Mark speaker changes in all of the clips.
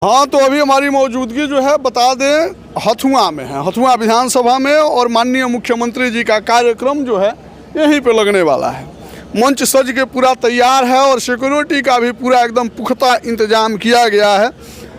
Speaker 1: हाँ, तो अभी हमारी मौजूदगी जो है बता दें हथुआ में है, हथुआ विधानसभा में, और माननीय मुख्यमंत्री जी का कार्यक्रम जो है यहीं पे लगने वाला है। मंच सज के पूरा तैयार है और सिक्योरिटी का भी पूरा एकदम पुख्ता इंतजाम किया गया है।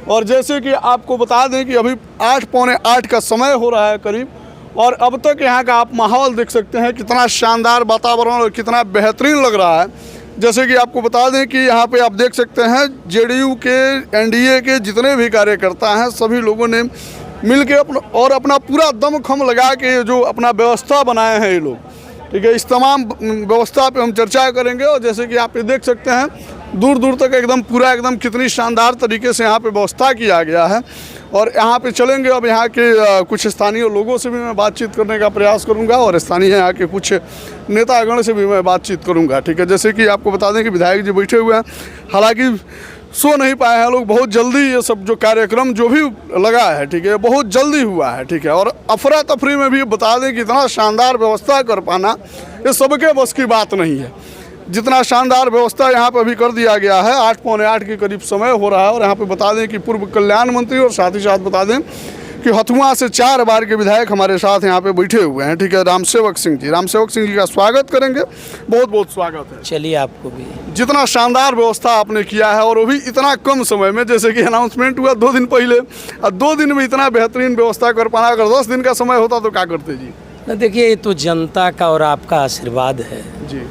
Speaker 1: और जैसे कि आपको बता दें कि अभी 8 पौने 8 का समय हो रहा है करीब, और अब तक यहाँ का आप माहौल देख सकते हैं कितना शानदार वातावरण और कितना बेहतरीन लग रहा है। जैसे कि आपको बता दें कि यहाँ पे आप देख सकते हैं जेडीयू के, एनडीए के जितने भी कार्यकर्ता हैं सभी लोगों ने मिल के अपना पूरा दमखम लगा के जो अपना व्यवस्था बनाए हैं ये लोग, ठीक है। इस तमाम व्यवस्था पे हम चर्चा करेंगे। और जैसे कि आप ये देख सकते हैं दूर दूर तक एकदम पूरा एकदम कितनी शानदार तरीके से यहाँ पे व्यवस्था किया गया है। और यहाँ पे चलेंगे, अब यहाँ के कुछ स्थानीय लोगों से भी मैं बातचीत करने का प्रयास करूँगा और स्थानीय यहाँ के कुछ नेतागण से भी मैं बातचीत करूँगा, ठीक है। जैसे कि आपको बता दें कि विधायक जी बैठे हुए हैं, हालांकि सो नहीं पाए हैं लोग, बहुत जल्दी ये सब जो कार्यक्रम जो भी लगा है, ठीक है, बहुत जल्दी हुआ है, ठीक है। और अफरा तफरी में भी बता दें कि इतना शानदार व्यवस्था कर पाना ये सबके बस की बात नहीं है। जितना शानदार व्यवस्था यहाँ पर अभी कर दिया गया है, 8 पौने 8 के करीब समय हो रहा है। और यहाँ पे बता दें कि पूर्व कल्याण मंत्री और साथ ही साथ बता दें कि हथुआ से 4 बार के विधायक हमारे साथ यहाँ पे बैठे हुए हैं, ठीक है। रामसेवक सिंह जी का स्वागत करेंगे, बहुत बहुत स्वागत है।
Speaker 2: चलिए, आपको भी।
Speaker 1: जितना शानदार व्यवस्था आपने किया है और वो भी इतना कम समय में, जैसे कि अनाउंसमेंट हुआ 2 दिन पहले, और 2 दिन में इतना बेहतरीन व्यवस्था कर पाना, अगर 10 दिन का समय होता तो क्या करते जी?
Speaker 2: न देखिए, ये तो जनता का और आपका आशीर्वाद है
Speaker 1: जी।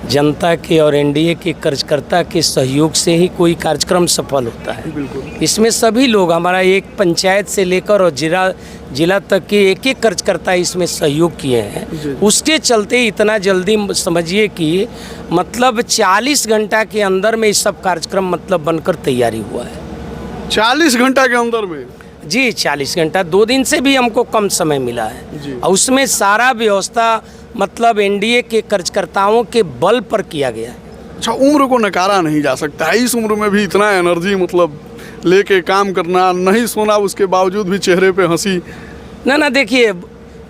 Speaker 2: जनता के और एनडीए के कार्यकर्ता के सहयोग से ही कोई कार्यक्रम सफल होता है।
Speaker 1: बिल्कुल।
Speaker 2: इसमें सभी लोग, हमारा एक पंचायत से लेकर और जिला तक के एक एक कार्यकर्ता इसमें सहयोग किए हैं। उसके चलते इतना जल्दी, समझिए कि मतलब 40 घंटा के अंदर में इस सब कार्यक्रम मतलब बनकर तैयारी हुआ है।
Speaker 1: 40 घंटा के अंदर में?
Speaker 2: जी, 40 घंटा, 2 दिन से भी हमको कम समय मिला है। और उसमें सारा व्यवस्था मतलब एनडीए के कार्यकर्ताओं के बल पर किया गया है।
Speaker 1: अच्छा, उम्र को नकारा नहीं जा सकता है, इस उम्र में भी इतना एनर्जी मतलब लेके काम करना, नहीं सोना, उसके बावजूद भी चेहरे पे हंसी।
Speaker 2: ना देखिए,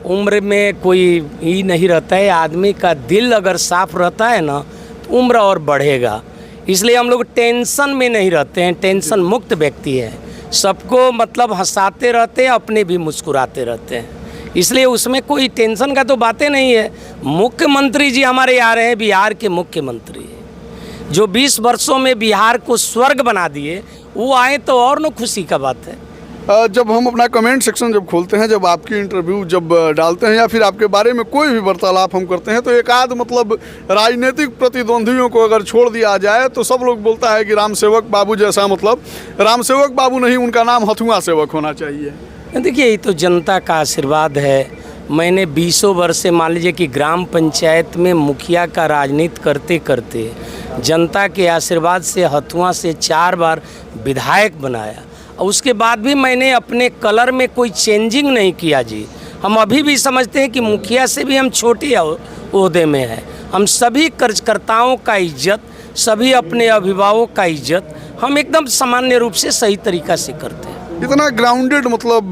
Speaker 2: उम्र में कोई ही नहीं रहता है, आदमी का दिल अगर साफ रहता है ना तो उम्र और बढ़ेगा। इसलिए हम लोग टेंशन में नहीं रहते हैं, टेंशन मुक्त व्यक्ति है, सबको मतलब हंसाते रहते हैं, अपने भी मुस्कुराते रहते हैं, इसलिए उसमें कोई टेंशन का तो बातें नहीं है। मुख्यमंत्री जी हमारे आ रहे हैं, बिहार के मुख्यमंत्री जो 20 वर्षों में बिहार को स्वर्ग बना दिए, वो आए तो और न खुशी का बात है।
Speaker 1: जब हम अपना कमेंट सेक्शन जब खोलते हैं, जब आपकी इंटरव्यू जब डालते हैं या फिर आपके बारे में कोई भी वार्तालाप हम करते हैं, तो एक आध मतलब राजनीतिक प्रतिद्वंदियों को अगर छोड़ दिया जाए तो सब लोग बोलता है कि रामसेवक बाबू जैसा, मतलब रामसेवक बाबू नहीं, उनका नाम हथुआ सेवक होना चाहिए।
Speaker 2: देखिए, ये तो जनता का आशीर्वाद है। मैंने 20 वर्ष से, मान लीजिए कि ग्राम पंचायत में मुखिया का राजनीति करते करते जनता के आशीर्वाद से हथुआ से 4 बार विधायक बनाया, और उसके बाद भी मैंने अपने कलर में कोई चेंजिंग नहीं किया जी। हम अभी भी समझते हैं कि मुखिया से भी हम छोटे ओहदे में हैं। हम सभी कार्यकर्ताओं का इज्जत, सभी अपने अभिभावकों का इज्जत हम एकदम सामान्य रूप से सही तरीक़ा से करते हैं।
Speaker 1: इतना ग्राउंडेड मतलब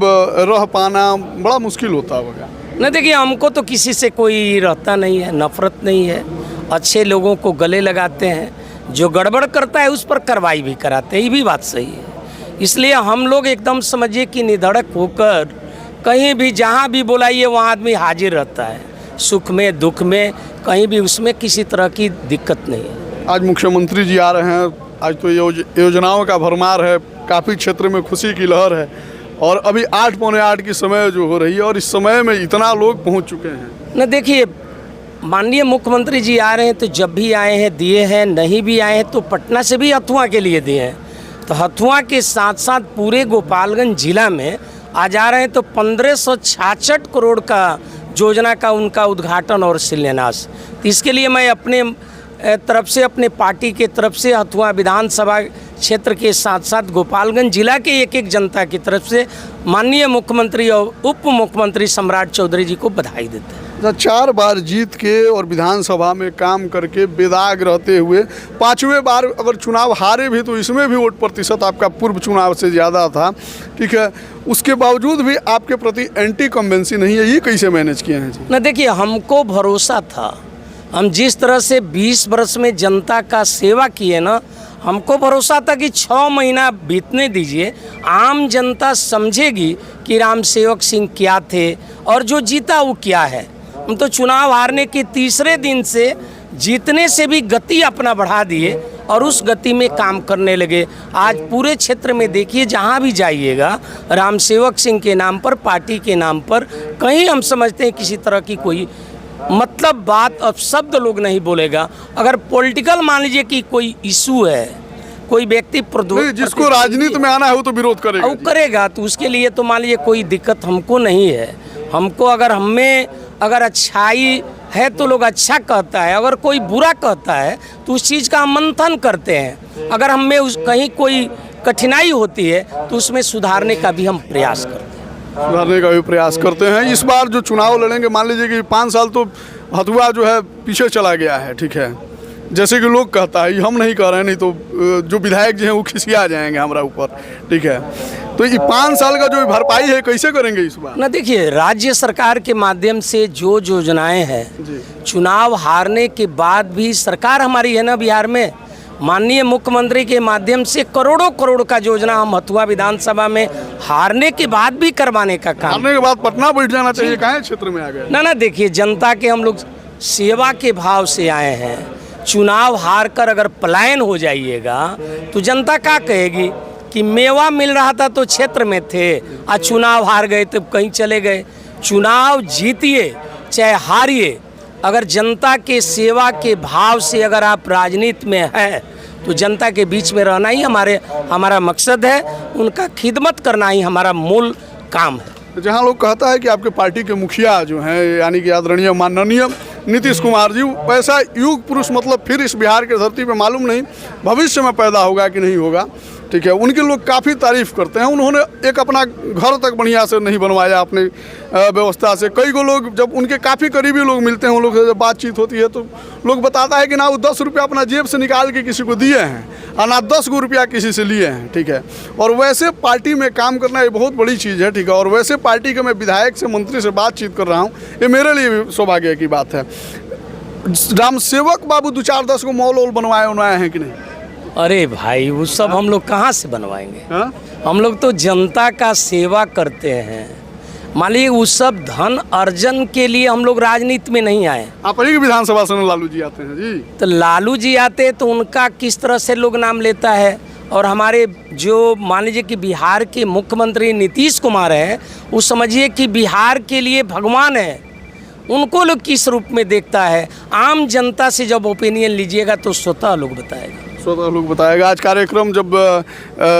Speaker 1: रह पाना बड़ा मुश्किल होता होगा।
Speaker 2: नहीं, देखिए, हमको तो किसी से कोई रहता नहीं है, नफरत नहीं है। अच्छे लोगों को गले लगाते हैं, जो गड़बड़ करता है उस पर कार्रवाई भी कराते हैं, ये भी बात सही है। इसलिए हम लोग एकदम समझिए कि निधड़क होकर कहीं भी जहाँ भी बुलाइए वहाँ आदमी हाजिर रहता है, सुख में दुख में, कहीं भी उसमें किसी तरह की दिक्कत नहीं है।
Speaker 1: आज मुख्यमंत्री जी आ रहे हैं, आज तो योजनाओं का भरमार है, काफ़ी क्षेत्र में खुशी की लहर है। और अभी 8 पौने 8 की समय जो हो रही है, और इस समय में इतना लोग पहुंच चुके हैं।
Speaker 2: न देखिए, माननीय मुख्यमंत्री जी आ रहे हैं तो जब भी आए हैं दिए हैं, नहीं भी आए हैं तो पटना से भी हथुआ के लिए दिए हैं। तो हथुआ के साथ साथ पूरे गोपालगंज जिला में आज आ रहे हैं, तो 1566 करोड़ का योजना का उनका उद्घाटन और शिलान्यास। तो इसके लिए मैं अपने तरफ से, अपने पार्टी के तरफ से, हथुआ विधानसभा क्षेत्र के साथ साथ गोपालगंज जिला के एक एक जनता की तरफ से माननीय मुख्यमंत्री और उप मुख्यमंत्री सम्राट चौधरी जी को बधाई देते हैं।
Speaker 1: 4 बार जीत के और विधानसभा में काम करके बेदाग रहते हुए 5वें बार अगर चुनाव हारे भी तो इसमें भी वोट प्रतिशत आपका पूर्व चुनाव से ज़्यादा था, ठीक है। उसके बावजूद भी आपके प्रति एंटी कम्बेंसी नहीं है, ये कैसे मैनेज किए हैं जी?
Speaker 2: न देखिए, हमको भरोसा था, हम जिस तरह से 20 वर्ष में जनता का सेवा किए ना, हमको भरोसा था कि 6 महीना बीतने दीजिए, आम जनता समझेगी कि राम सेवक सिंह क्या थे और जो जीता वो क्या है। हम तो चुनाव हारने के तीसरे दिन से जीतने से भी गति अपना बढ़ा दिए और उस गति में काम करने लगे। आज पूरे क्षेत्र में देखिए, जहाँ भी जाइएगा राम सेवक सिंह के नाम पर, पार्टी के नाम पर, कहीं हम समझते हैं किसी तरह की कोई मतलब बात और शब्द लोग नहीं बोलेगा। अगर पॉलिटिकल मान लीजिए कि कोई इशू है, कोई व्यक्ति
Speaker 1: जिसको राजनीति में आना है वो तो विरोध करेगा,
Speaker 2: वो करेगा, तो उसके लिए तो मान लीजिए कोई दिक्कत हमको नहीं है। हमको अगर हमें अगर अच्छाई है तो लोग अच्छा कहता है, अगर कोई बुरा कहता है तो उस चीज़ का हम मंथन करते हैं। अगर हमें कहीं कोई कठिनाई होती है तो उसमें सुधारने का भी हम प्रयास करते हैं।
Speaker 1: सुधारने का भी प्रयास करते हैं। इस बार जो चुनाव लड़ेंगे, मान लीजिए कि 5 साल तो हथुआ जो है पीछे चला गया है, ठीक है, जैसे कि लोग कहता है, हम नहीं कह रहे हैं, नहीं तो जो विधायक जी हैं वो खिसिया जाएंगे हमारा ऊपर, ठीक है। तो ये 5 साल का जो भरपाई है कैसे करेंगे इस बार?
Speaker 2: ना देखिए, राज्य सरकार के माध्यम से जो योजनाएं हैं, चुनाव हारने के बाद भी सरकार हमारी है ना बिहार में, माननीय मुख्यमंत्री के माध्यम से करोड़ों करोड़ का योजना हम हथुआ विधानसभा में हारने के बाद भी करवाने का काम।
Speaker 1: हारने के बाद पटना बैठ जाना चाहिए, कहाँ क्षेत्र में आ गए?
Speaker 2: ना देखिए, जनता के हम लोग सेवा के भाव से आए हैं। चुनाव हार कर अगर पलायन हो जाइएगा तो जनता क्या कहेगी कि मेवा मिल रहा था तो क्षेत्र में थे, आज चुनाव हार गए तो कहीं चले गए। चुनाव जीतिए चाहे हारिए, अगर जनता के सेवा के भाव से अगर आप राजनीति में हैं तो जनता के बीच में रहना ही हमारा मकसद है, उनका खिदमत करना ही हमारा मूल काम है।
Speaker 1: जहाँ लोग कहता है कि आपके पार्टी के मुखिया जो हैं, यानी कि आदरणीय माननीय नीतीश कुमार जी, वैसा युग पुरुष मतलब फिर इस बिहार की धरती पे मालूम नहीं भविष्य में पैदा होगा कि नहीं होगा, ठीक है। उनके लोग काफ़ी तारीफ़ करते हैं। उन्होंने एक अपना घर तक बढ़िया से नहीं बनवाया अपने व्यवस्था से। कई को लोग जब उनके काफ़ी करीबी लोग मिलते हैं, उन लोग से जब बातचीत होती है तो लोग बताता है कि ना वो 10 रुपया अपना जेब से निकाल के किसी को दिए हैं और ना 10 रुपया किसी से लिए हैं, ठीक है। और वैसे पार्टी में काम करना ये बहुत बड़ी चीज़ है, ठीक है। और वैसे पार्टी के मैं विधायक से, मंत्री से बातचीत कर रहा हूँ, ये मेरे लिए भी सौभाग्य की बात है। राम सेवक बाबू 2-4-10 को मॉल बनवाए हैं कि नहीं?
Speaker 2: अरे भाई, वो सब हम लोग कहाँ से बनवाएंगे?
Speaker 1: हाँ?
Speaker 2: हम लोग तो जनता का सेवा करते हैं। मान लीजिए वो सब धन अर्जन के लिए हम लोग राजनीति में नहीं आए।
Speaker 1: आप ही की विधानसभा से लालू जी आते हैं जी,
Speaker 2: तो लालू जी आते तो उनका किस तरह से लोग नाम लेता है। और हमारे जो मान लीजिए कि बिहार के मुख्यमंत्री नीतीश कुमार हैं, वो समझिए कि बिहार के लिए भगवान है। उनको लोग किस रूप में देखता है, आम जनता से जब ओपिनियन लीजिएगा तो स्वतः लोग बताएगा। आज कार्यक्रम जब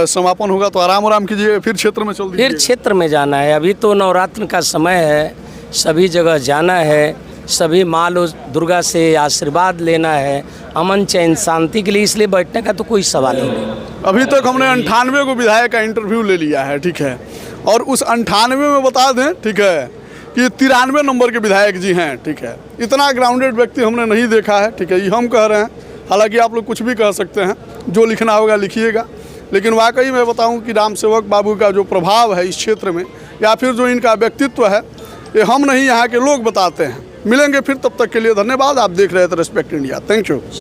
Speaker 2: समापन होगा तो आराम कीजिए, फिर क्षेत्र में चल दीजिए। फिर क्षेत्र में जाना है। अभी तो नवरात्र का समय है, सभी जगह जाना है, सभी माँ दुर्गा से आशीर्वाद लेना है, अमन चैन शांति के लिए, इसलिए बैठने का तो कोई सवाल ही नहीं।
Speaker 1: अभी तक हमने 98 को विधायक का इंटरव्यू ले लिया है, ठीक है। और उस 98 में बता दें, ठीक है, कि 93 नंबर के विधायक जी हैं, ठीक है। इतना ग्राउंडेड व्यक्ति हमने नहीं देखा है, ठीक है। ये हम कह रहे हैं, हालांकि आप लोग कुछ भी कह सकते हैं, जो लिखना होगा लिखिएगा। लेकिन वाकई मैं बताऊं कि राम सेवक बाबू का जो प्रभाव है इस क्षेत्र में, या फिर जो इनका व्यक्तित्व है, ये हम नहीं, यहाँ के लोग बताते हैं। मिलेंगे फिर, तब तक के लिए धन्यवाद। आप देख रहे थे रेस्पेक्ट इंडिया। Thank you.